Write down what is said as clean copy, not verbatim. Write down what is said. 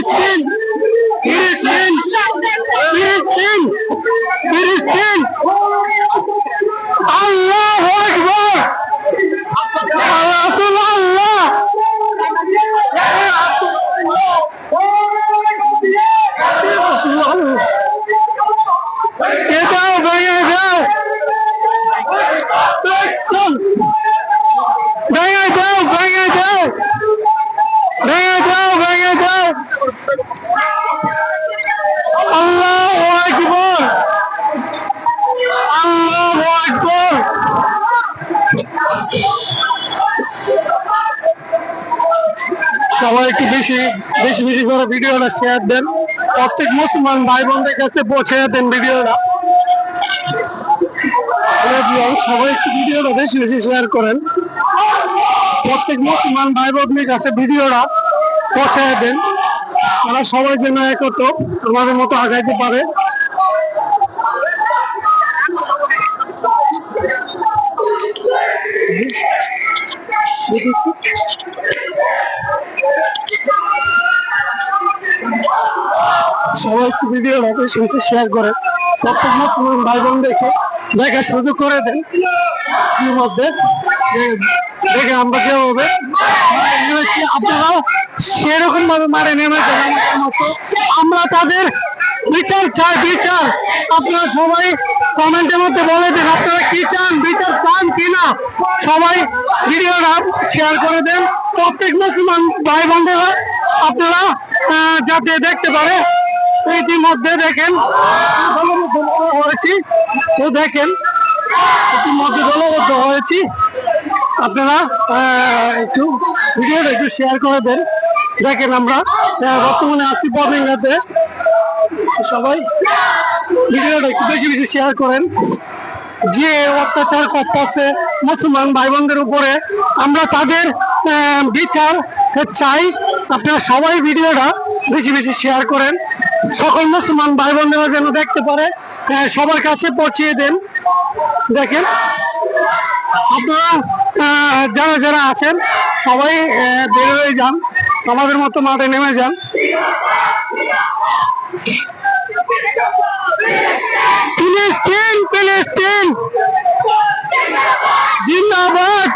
ফিলিস্তিন ফিলিস্তিন ফিলিস্তিন ফিলিস্তিন আল্লাহু আকবার রাসূলুল্লাহ এটাও ভেঙে দাও ভেঙে দাও ভেঙে দাও ভেঙে দাও ভেঙে দাও আল্লাহু আকবার আল্লাহু আকবার সবাই একটু বেশি বেশি বেশি করে ভিডিওটা শেয়ার দেন প্রত্যেক মুসলমান ভাই বোনদের কাছে পৌঁছে দেন ভিডিওটা সবাই একটু ভিডিওটা বেশি বেশি শেয়ার করেন প্রত্যেক মুসলমান ভাই বোনদের কাছে ভিডিওটা পৌঁছে দেন তারা সবাই যেন একত্র আমাদের মতো আগাইতে পারে সবাই একটু ভিডিওটা বেশি বেশি শেয়ার করে প্রত্যেক মুসলমান ভাই বোনদেরকে দেখার সুযোগ করে দেন মধ্যে দেখে আমরা যেভাবে আপনারা সেরকম ভাবে মারে নেমেছেন আমাদের মতো আমরা তাদের বিচার চাই বিচার আপনারা সবাই কমেন্টের মধ্যে বলে দেন আপনারা কি চান বিচার চান কিনা সবাই ভিডিওটা শেয়ার করে দেন প্রত্যেক মুসলমান ভাই বোনেরা আপনারা যাতে দেখতে পারে ইতিমধ্যে দেখেন হয়েছি তো দেখেন ইতিমধ্যে দলবদ্ধ হয়েছি আপনারা একটু ভিডিওটা একটু শেয়ার করে দেন দেখেন আমরা বর্তমানে আছি বরনিংহাতে সবাই ভিডিওটা একটু বেশি বেশি শেয়ার করেন যে অত্যাচার করতেছে মুসলমান ভাই বোনদের উপরে আমরা তাদের বিচার চাই আপনারা সবাই ভিডিওটা বেশি বেশি শেয়ার করেন সকল মুসলমান ভাই বোনেরা যেন দেখতে পারে সবার কাছে পৌঁছিয়ে দেন দেখেন আপনারা যারা যারা আছেন সবাই বের হয়ে যান আমাদের মতো মাঠে নেমে যান ফিলিস্তিন ফিলিস্তিন জিন্দাবাদ